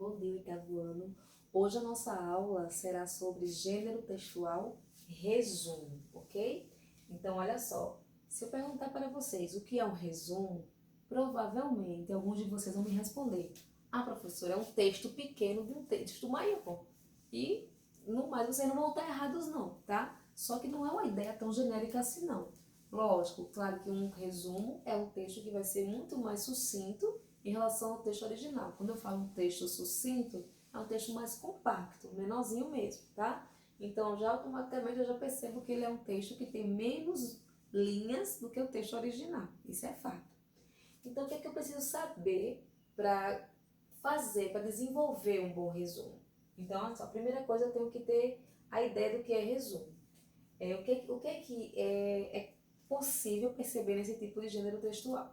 Bom dia, oitavo ano. Hoje a nossa aula será sobre gênero textual resumo, ok? Então, olha só, se eu perguntar para vocês o que é um resumo, provavelmente alguns de vocês vão me responder: ah, professora, é um texto pequeno de um texto maior. E, no mais, vocês não vão estar errados não, tá? Só que não é uma ideia tão genérica assim não. Lógico, claro que um resumo é um texto que vai ser muito mais sucinto em relação ao texto original. Quando eu falo um texto sucinto, é um texto mais compacto, menorzinho mesmo, tá? Então, já automaticamente eu já percebo que ele é um texto que tem menos linhas do que o texto original. Isso é fato. Então, o que é que eu preciso saber para fazer, para desenvolver um bom resumo? Então, olha só, a primeira coisa eu tenho que ter a ideia do que é resumo. O que é possível perceber nesse tipo de gênero textual?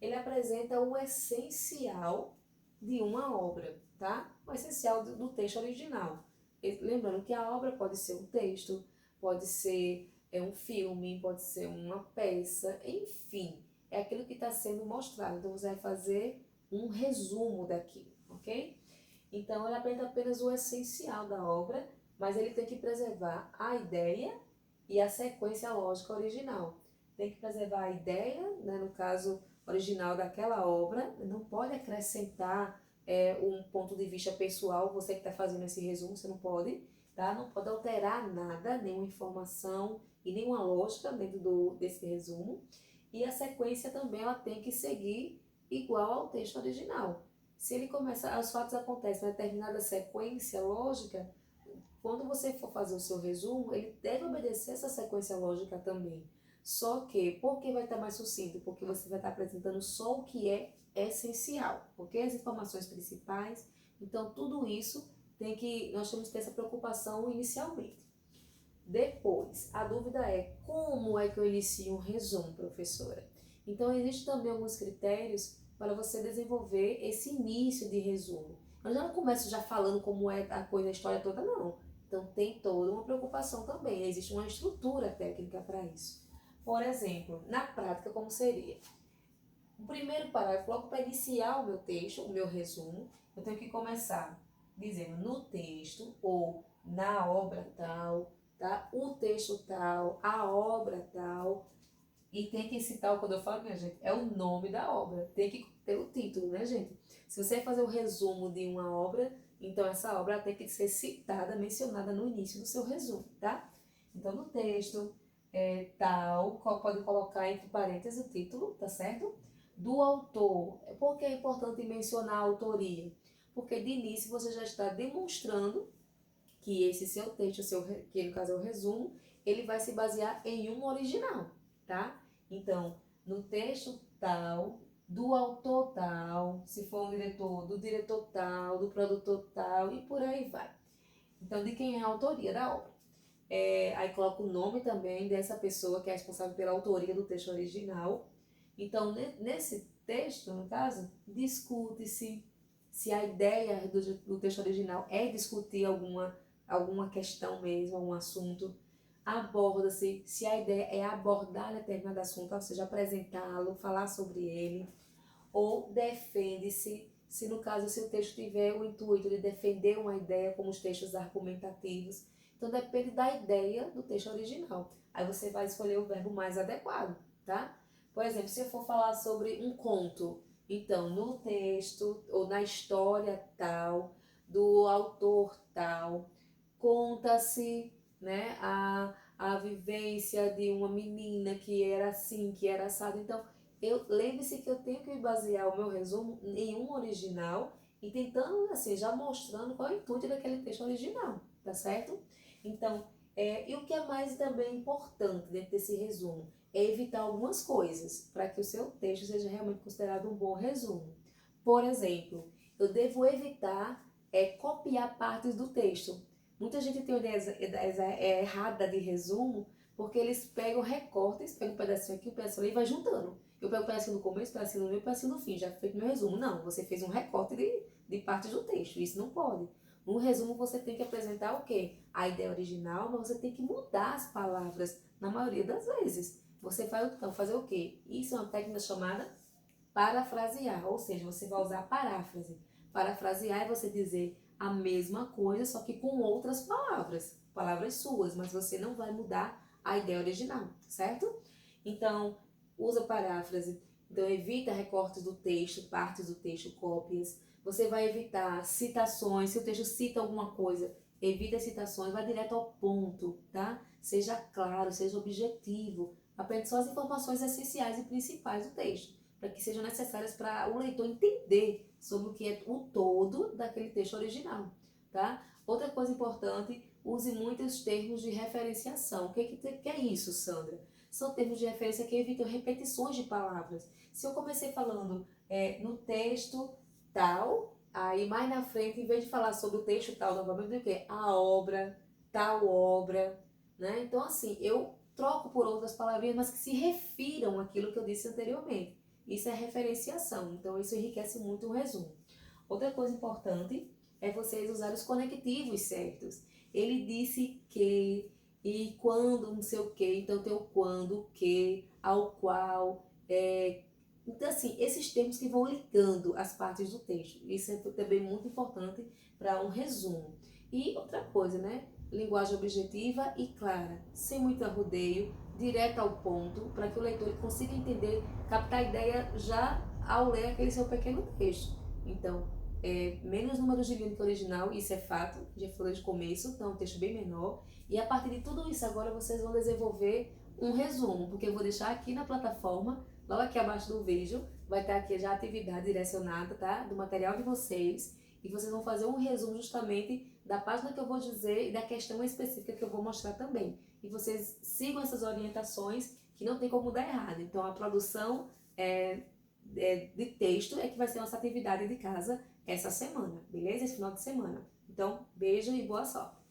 Ele apresenta o essencial de uma obra, tá? O essencial do texto original. Lembrando que a obra pode ser um texto, pode ser um filme, pode ser uma peça, enfim, é aquilo que está sendo mostrado. Então você vai fazer um resumo daquilo, ok? Então ele apresenta apenas o essencial da obra, mas ele tem que preservar a ideia e a sequência lógica original. Tem que preservar a ideia, né, no caso original daquela obra, não pode acrescentar um ponto de vista pessoal, você que está fazendo esse resumo, você não pode, tá? Não pode alterar nada, nenhuma informação e nenhuma lógica dentro desse resumo. E a sequência também ela tem que seguir igual ao texto original. Se ele começa, os fatos acontecem na determinada sequência lógica, quando você for fazer o seu resumo, ele deve obedecer essa sequência lógica também. Só que, por que vai estar mais sucinto? Porque você vai estar apresentando só o que é essencial, ok? As informações principais. Então, tudo isso nós temos que ter essa preocupação inicialmente. Depois, a dúvida é como é que eu inicio um resumo, professora? Então, existem também alguns critérios para você desenvolver esse início de resumo. Eu já não começo já falando como é a coisa, a história toda, não. Então, tem toda uma preocupação também. Existe uma estrutura técnica para isso. Por exemplo, na prática, como seria? O primeiro parágrafo, logo para iniciar o meu texto, o meu resumo, eu tenho que começar dizendo no texto ou na obra tal, tá? O texto tal, a obra tal. E tem que citar, quando eu falo, minha gente, é o nome da obra. Tem que ter o título, né, gente? Se você fazer o resumo de uma obra, então essa obra tem que ser citada, mencionada no início do seu resumo, tá? Então, no texto, tal, pode colocar entre parênteses o título, tá certo? Do autor. Por que é importante mencionar a autoria? Porque de início você já está demonstrando que esse seu texto, que no caso é o resumo, ele vai se basear em um original, tá? Então, no texto tal, do autor tal, se for um diretor, do diretor tal, do produtor tal, e por aí vai. Então, de quem é a autoria da obra. Aí coloca o nome também dessa pessoa que é responsável pela autoria do texto original. Então, nesse texto, no caso, discute-se se a ideia do texto original é discutir alguma questão mesmo, algum assunto. Aborda-se se a ideia é abordar determinado assunto, ou seja, apresentá-lo, falar sobre ele. Ou defende-se, se no caso o seu texto tiver o intuito de defender uma ideia, como os textos argumentativos. Então depende da ideia do texto original. Aí você vai escolher o verbo mais adequado, tá? Por exemplo, se eu for falar sobre um conto, então no texto ou na história tal, do autor tal, conta-se, né, a vivência de uma menina que era assim, que era assado. Então, lembre-se que eu tenho que basear o meu resumo em um original e tentando, assim, já mostrando qual é o intuito daquele texto original, tá certo? Então, e o que é mais também importante dentro desse resumo? É evitar algumas coisas para que o seu texto seja realmente considerado um bom resumo. Por exemplo, eu devo evitar copiar partes do texto. Muita gente tem uma ideia errada de resumo porque eles pegam recortes, pegam um pedacinho aqui, um pedacinho ali e vai juntando. Eu pego um pedacinho no começo, um pedacinho no meio, um pedacinho no fim, já feito meu resumo. Não, você fez um recorte de partes do texto, isso não pode. No resumo você tem que apresentar o quê? A ideia original, mas você tem que mudar as palavras na maioria das vezes. Você vai então fazer o quê? Isso é uma técnica chamada parafrasear, ou seja, você vai usar a paráfrase. Parafrasear é você dizer a mesma coisa, só que com outras palavras, palavras suas, mas você não vai mudar a ideia original, certo? Então, usa paráfrase. Então, evita recortes do texto, partes do texto, cópias. Você vai evitar citações. Se o texto cita alguma coisa, evita citações, vai direto ao ponto, tá? Seja claro, seja objetivo. Aprende só as informações essenciais e principais do texto, para que sejam necessárias para o leitor entender sobre o que é o todo daquele texto original, tá? Outra coisa importante, use muitos termos de referenciação. O que é isso, Sandra? São termos de referência que evitam repetições de palavras. Se eu comecei falando no texto tal, aí mais na frente, em vez de falar sobre o texto tal, novamente, o que? A obra, tal obra, né? Então, assim, eu troco por outras palavrinhas, mas que se refiram àquilo que eu disse anteriormente. Isso é referenciação, então isso enriquece muito o resumo. Outra coisa importante é vocês usarem os conectivos certos. Ele disse que, e quando, não sei o que, então tem o quando, o que, ao qual. Então, assim, esses termos que vão ligando as partes do texto. Isso é também muito importante para um resumo. E outra coisa, né? Linguagem objetiva e clara, sem muito arrudeio, direto ao ponto, para que o leitor consiga entender, captar a ideia já ao ler aquele seu pequeno texto. Então, menos números de linha que o original, isso é fato, já falei de começo, então é um texto bem menor. E a partir de tudo isso agora vocês vão desenvolver um resumo, porque eu vou deixar aqui na plataforma, logo aqui abaixo do vídeo, vai estar aqui já a atividade direcionada, tá? Do material de vocês, e vocês vão fazer um resumo justamente da página que eu vou dizer e da questão específica que eu vou mostrar também. E vocês sigam essas orientações que não tem como dar errado. Então a produção de texto é que vai ser nossa atividade de casa essa semana, beleza? Esse final de semana. Então, beijo e boa sorte!